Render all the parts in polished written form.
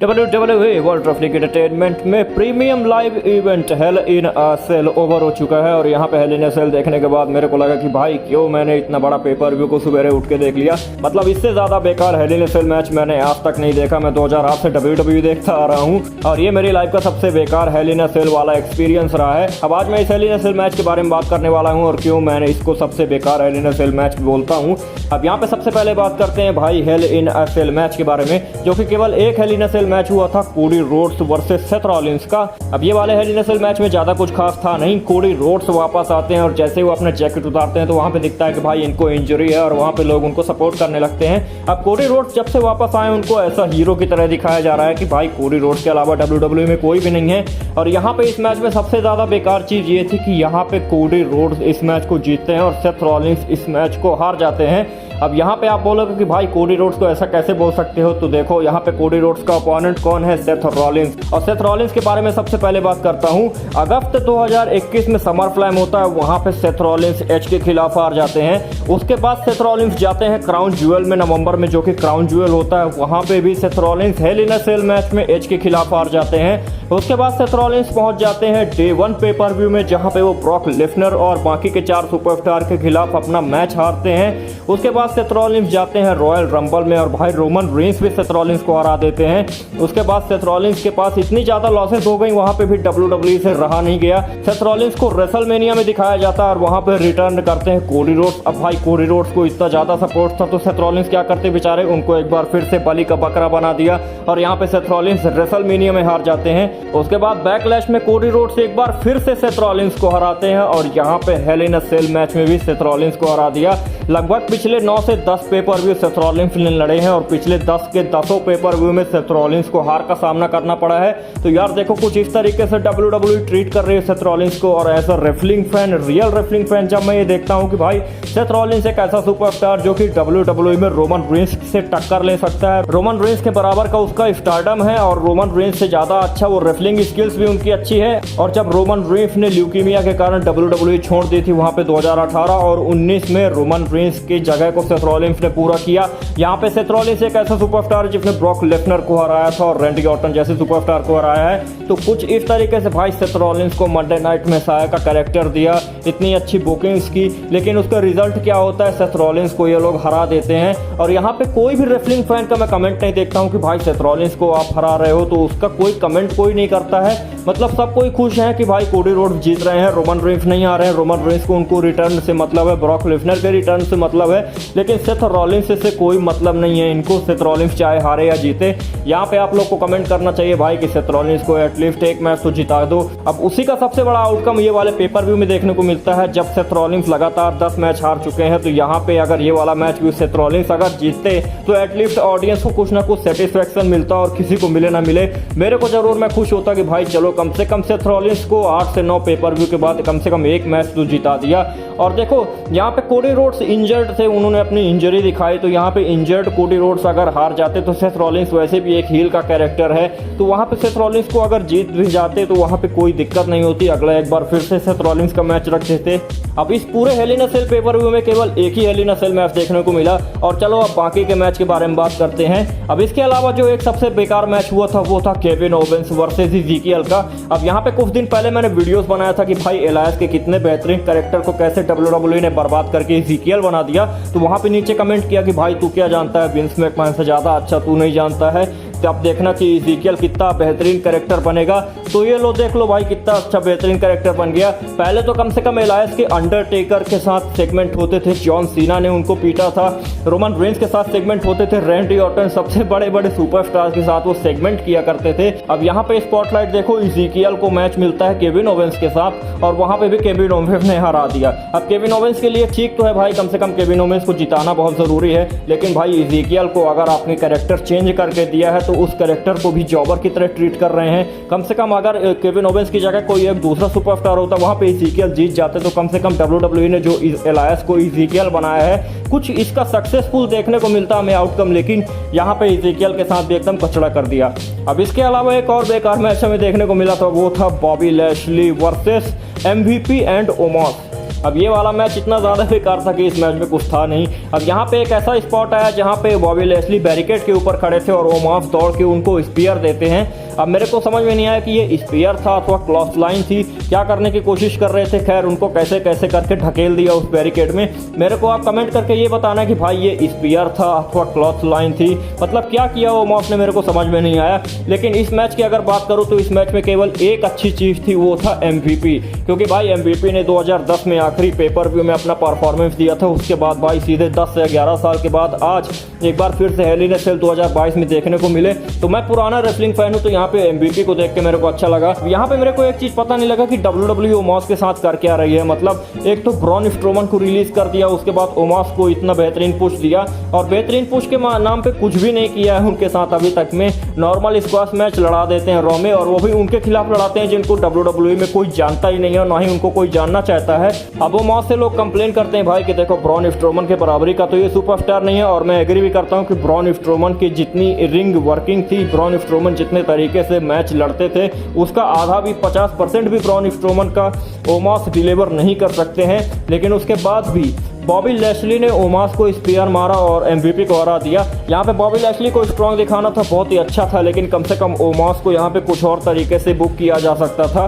WWE world wrestling entertainment में premium live event hello इन अ cell over हो चुका है और यहाँ पे हेल इन अ सेल देखने के बाद मेरे को लगा कि भाई क्यों मैंने इतना बड़ा पेपर व्यू को सवेरे उठ के देख लिया। मतलब इससे ज्यादा बेकार हेल इन अ सेल मैच मैंने आज तक नहीं देखा। मैं 2008 से WWE देखता आ रहा हूँ और ये मेरी लाइफ का सबसे बेकार हेल इन अ सेल वाला एक्सपीरियंस रहा है। अब आज मैं इस हेल इन अ सेल मैच के बारे में बात करने वाला हूँ और क्यों मैंने इसको सबसे बेकार हेल इन अ सेल मैच बोलता हूँ। अब यहाँ पे सबसे पहले बात करते हैं भाई हेल इन अ सेल मैच के बारे में, जो कि केवल एक हेल इन अ सेल मैच हुआ था, Cody Rhodes versus Seth Rollins का। अब ये वाले हेल इन अ सेल मैच में ज्यादा कुछ खास था नहीं। कोडी रोड्स वापस आते हैं और जैसे वो अपना जैकेट उतारते हैं तो वहां पे दिखता है कि भाई इनको इंजरी है और वहां पे लोग उनको सपोर्ट करने लगते हैं। अब कोडी रोड्स जब से वापस आए उनको ऐसा हीरो की तरह दिखाया जा रहा है कि भाई कोडी रोड्स के अलावा WWE में कोई भी नहीं है। और यहाँ पे इस मैच में सबसे ज्यादा बेकार चीज ये थी कि यहाँ पे कोडी रोड्स इस मैच को जीतते हैं और सेथ रॉलिंस इस मैच को हार जाते हैं। अब यहाँ पे आप बोलोगे कि भाई कोडी रोड्स को ऐसा कैसे बोल सकते हो, तो देखो यहाँ पे कोडी रोड्स का ओपोनेंट कौन है, सेथ रॉलिंस। और सेथ रॉलिंस के बारे में सबसे पहले बात करता हूँ। अगस्त 2021 में समर स्लैम होता है, वहां पे सेथ रॉलिंस एज के खिलाफ हार जाते हैं। उसके बाद सेथ रॉलिंस जाते हैं क्राउन ज्वेल में नवंबर में, जो कि क्राउन ज्वेल होता है, वहां पे भी सेथ रॉलिंस हेल इन अ सेल मैच में एज के खिलाफ हार जाते हैं। उसके बाद सेथ रॉलिंस पहुंच जाते हैं डे 1 पेपर व्यू में, जहां पे वो ब्रॉक लेसनर और बाकी के 4 सुपरस्टार के खिलाफ अपना मैच हारते हैं। उसके बाद सेथ रॉलिंस जाते हैं रॉयल रंबल में और भाई रोमन रेंस भी सेथ रॉलिंस को हरा देते हैं। उसके बाद सेथ रॉलिंस के पास इतनी ज्यादा लॉसेस हो गई, वहां पे भी WWE से रहा नहीं गया। सेथ रॉलिंस को रेसलमेनिया में दिखाया जाता है और वहां पे रिटर्न करते हैं कोडी रोड्स। अब भाई कोडी रोड्स को इतना ज्यादा सपोर्ट था तो सेथ रॉलिंस क्या करते बेचारे, उनको एक बार फिर से बलि का बकरा बना दिया और यहाँ पे सेथ रॉलिंस रेसलमेनिया में हार जाते हैं। उसके बाद बैकलैश में कोडी रोड्स एक बार फिर से सेथ रॉलिंस को हराते हैं और यहाँ पे हेल इन अ सेल मैच में भी सेथ रॉलिंस को हरा दिया। लगभग पिछले 9 से 10 पेपर व्यू सेथ रॉलिंस ने लड़े हैं और पिछले 10 के 10 पेपर व्यू में सेथ रॉलिंस को हार का सामना करना पड़ा है। तो यार देखो कुछ इस तरीके से WWE ट्रीट कर रही है सेथ रॉलिंस को। और as a wrestling fan, real wrestling fan, जब मैं ये देखता हूँ कि भाई सेथ रॉलिंस एक ऐसा सुपरस्टार जो कि WWE में रोमन रेंस से टक्कर ले सकता है, रोमन रेंस के बराबर का उसका स्टारडम है और रोमन रेंस से ज्यादा अच्छा वो रेसलिंग स्किल्स भी उनकी अच्छी है। और जब रोमन रेंस ने ल्यूकीमिया के कारण WWE छोड़ दी थी वहां पे 2018 और 19 में रोमन रेंस की जगह को सेथ रॉलिंस ने पूरा किया। यहाँ पे सेथ रॉलिंस एक ऐसा सुपरस्टार जिसने ब्रॉक लेसनर को हराया था और रैंडी ऑर्टन जैसे सुपरस्टार को हराया है। तो कुछ इस तरीके से भाई सेथ रॉलिंस को मंडे नाइट मेसाया का कैरेक्टर दिया, इतनी अच्छी बुकिंग्स की, लेकिन उसका रिजल्ट क्या होता है, सेथ रॉलिंस को ये लोग हरा देते हैं। और यहाँ पे कोई भी रेसलिंग फैन का मैं कमेंट नहीं देखता हूँ कि भाई सेथ रॉलिंस को आप हरा रहे हो, तो उसका कोई कमेंट कोई नहीं करता है। मतलब सब कोई खुश है कि भाई कोडी रोड्स जीत रहे हैं, रोमन रेंस नहीं आ रहे हैं। रोमन रेंस को उनको रिटर्न से मतलब है, ब्रॉक लेसनर के रिटर्न से मतलब है, लेकिन सेथ रॉलिंस से कोई मतलब नहीं है इनको। सेथ रॉलिंस चाहे हारे या जीते, यहाँ पे आप लोग को कमेंट करना चाहिए भाई कि सेथ रॉलिंस को एटलीस्ट एक मैच तो जिता दो। अब उसी का सबसे बड़ा आउटकम ये वाले पेपर व्यू में देखने को मिलता है। जब सेथ रॉलिंस लगातार 10 मैच हार चुके हैं, तो यहाँ पे अगर ये वाला मैच भी सेथ रॉलिंस अगर जीतते तो एटलीस्ट ऑडियंस को कुछ ना कुछ सेटिस्फेक्शन मिलता और किसी को मिले ना मिले, मेरे को जरूर मैं खुश होता कि भाई चलो कम से कम सेथ रॉलिंस को 8 से 9 पेपर व्यू के बाद कम से कम एक मैच तो जिता दिया। और देखो यहाँ पे कोडी रोड्स इंजर्ड थे, उन्होंने अपनी इंजरी दिखाई, तो यहाँ पे इंजर्ड कोडी रोड्स अगर हार जाते तो सेथ रॉलिंस वैसे भी एक हील का कैरेक्टर है, तो वहां पे सेथ रॉलिंस को अगर जीत भी जाते तो वहां पे कोई दिक्कत नहीं होती, अगला एक बार फिर से सेथ रॉलिंस का मैच रख देते। अब इस पूरे हेल इन अ सेल पेपर व्यू में केवल एक ही हेल इन अ सेल मैच देखने को मिला। और चलो अब बाकी के मैच के बारे में बात करते हैं। अब इसके अलावा जो एक सबसे बेकार मैच हुआ था वो था केविन ओवेंस वर्सेस इज़ेकियल का। अब यहाँ पे कुछ दिन पहले मैंने वीडियोस बनाया था कि भाई एलायस के कितने बेहतरीन कैरेक्टर को कैसे WWE ने बर्बाद करके इज़ेकियल बना दिया। तो वहां पे नीचे कमेंट किया कि भाई तू क्या जानता है, विंस मैकमैन से ज्यादा अच्छा तू नहीं जानता है, तो अब देखना कि इज़ेकियल कितना बेहतरीन कैरेक्टर बनेगा। तो ये लो देख लो भाई कितना अच्छा बेहतरीन कैरेक्टर बन गया। पहले तो कम से कम एलायस के अंडरटेकर के साथ सेगमेंट होते थे, जॉन सीना ने उनको पीटा था। रोमन रेंस के साथ सेगमेंट होते थे, रैंडी ऑर्टन सबसे बड़े बड़े सुपरस्टार के साथ वो सेगमेंट किया करते थे। अब यहाँ पे स्पॉटलाइट देखो, इज़ेकियल को मैच मिलता है केविन ओवेंस के साथ और वहां पे भी केविन ओवेंस ने हरा दिया। अब केविन ओवेंस के लिए ठीक तो है भाई, कम से कम केविन ओवेंस को जिताना बहुत जरूरी है, लेकिन भाई इज़ेकियल को अगर आपने कैरेक्टर चेंज करके दिया है तो उस कैरेक्टर को भी जॉबर की तरह ट्रीट कर रहे हैं। कम से कम अगर केविन ओवेंस की जगह कोई एक दूसरा सुपरस्टार होता वहां पे इज़ेकियल जीत जाते, तो कम से कम WWE ने जो एलायस को इज़ेकियल बनाया है कुछ इसका सक्सेसफुल देखने को मिलता हमें आउटकम, लेकिन यहाँ पे इज़ेकियल के साथ भी एकदम कचड़ा कर दिया। अब इसके अलावा एक और बेकार मैच हमें देखने को मिला था, वो था Bobby Lashley versus MVP and Omos. अब ये वाला मैच इतना ज़्यादा बेकार था कि इस मैच में कुछ था नहीं। अब यहाँ पे एक ऐसा स्पॉट आया जहाँ पे बॉबी लेस्ली बैरिकेड के ऊपर खड़े थे और ओमास दौड़ के उनको स्पीयर देते हैं। अब मेरे को समझ में नहीं आया कि ये स्पीयर था अथवा क्रॉस लाइन थी, क्या करने की कोशिश कर रहे थे। खैर उनको कैसे कैसे करके ढकेल दिया उस बैरिकेड में। मेरे को आप कमेंट करके ये बताना कि भाई ये स्पीयर था अथवा क्रॉस लाइन थी, मतलब क्या किया ओमास ने, मेरे को समझ में नहीं आया। लेकिन इस मैच की अगर बात करूँ तो इस मैच में केवल एक अच्छी चीज़ थी, वो था MVP। क्योंकि भाई MVP ने 2010 में आखिरी पेपर व्यू में अपना परफॉर्मेंस दिया था। उसके बाद भाई सीधे 10 से 11 साल के बाद आज एक बार फिर से हेल इन अ सेल 2022 में देखने को मिले। तो मैं पुराना रेसलिंग फैन हूँ, तो यहाँ पे MVP को देख के मेरे को अच्छा लगा। यहाँ पे मेरे को एक चीज़ पता नहीं लगा कि WWE ओमास के साथ कर क्या रही है। मतलब एक तो ब्रॉन स्ट्रोमन को रिलीज कर दिया, उसके बाद ओमास को इतना बेहतरीन पुश दिया, और बेहतरीन पुश के नाम पे कुछ भी नहीं किया है उनके साथ अभी तक में। नॉर्मल स्क्वाश मैच लड़ा देते हैं रॉ में, और वो भी उनके खिलाफ लड़ाते हैं जिनको WWE में कोई जानता ही नहीं है और ना ही उनको कोई जानना चाहता है। अब ओमास से लोग कंप्लेन करते हैं भाई कि देखो ब्रॉन स्ट्रोमन के बराबरी का तो ये सुपरस्टार नहीं है, और मैं एग्री भी करता हूँ कि ब्रॉन स्ट्रोमन की जितनी रिंग वर्किंग थी, ब्रॉन स्ट्रोमन जितने तरीके से मैच लड़ते थे, उसका आधा भी 50% भी ब्रॉन स्ट्रोमन का ओमास डिलीवर नहीं कर सकते हैं। लेकिन उसके बाद भी बॉबी लेस्ली ने ओमास को स्पीयर मारा और MVP को हरा दिया। यहाँ पे बॉबी लेस्ली को स्ट्रॉन्ग दिखाना था, बहुत ही अच्छा था, लेकिन कम से कम ओमास को यहाँ पे कुछ और तरीके से बुक किया जा सकता था।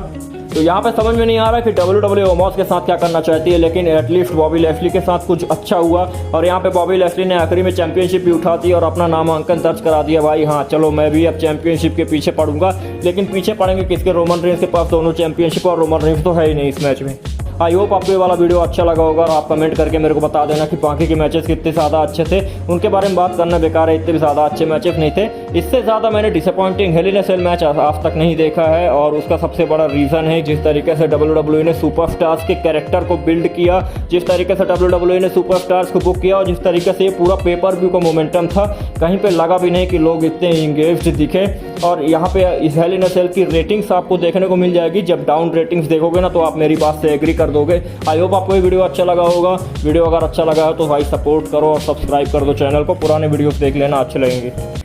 तो यहाँ पे समझ में नहीं आ रहा कि WWE ओमास के साथ क्या करना चाहती है, लेकिन एटलीस्ट बॉबी लेस्ली के साथ कुछ अच्छा हुआ। और यहाँ पे बॉबी लेस्ली ने आखिरी में चैंपियनशिप भी उठा दी और अपना नामांकन दर्ज करा दिया। भाई हाँ चलो मैं भी अब चैंपियनशिप के पीछे पड़ूंगा, लेकिन पीछे पड़ेंगे किसके, रोमन रेंस के पास दोनों चैंपियनशिप, और रोमन रेंस तो है ही नहीं इस मैच में। आई होप आपको ये वाला वीडियो अच्छा लगा होगा, और आप कमेंट करके मेरे को बता देना कि बाकी के मैचेस कितने ज़्यादा अच्छे थे। उनके बारे में बात करना बेकार है, इतने भी ज़्यादा अच्छे मैचेस नहीं थे। इससे ज़्यादा मैंने डिसअपॉइंटिंग हेल इन अ सेल मैच आज तक नहीं देखा है, और उसका सबसे बड़ा रीज़न है जिस तरीके से WWE ने सुपरस्टार्स के कैरेक्टर को बिल्ड किया, जिस तरीके से WWE ने सुपरस्टार्स को बुक किया, और जिस तरीके से ये पूरा पेपर व्यू का मोमेंटम था। कहीं पे लगा भी नहीं कि लोग इतने इंगेज्ड दिखे। और यहाँ पे इस हेल इन अ सेल की रेटिंग्स आपको देखने को मिल जाएगी। जब डाउन रेटिंग्स देखोगे ना तो आप मेरी बात से एग्री कर दोगे। आई होप आपको ये वीडियो अच्छा लगा होगा। वीडियो अगर अच्छा लगा है तो भाई सपोर्ट करो और सब्सक्राइब कर दो चैनल को। पुराने वीडियोस देख लेना, अच्छे लगेंगे।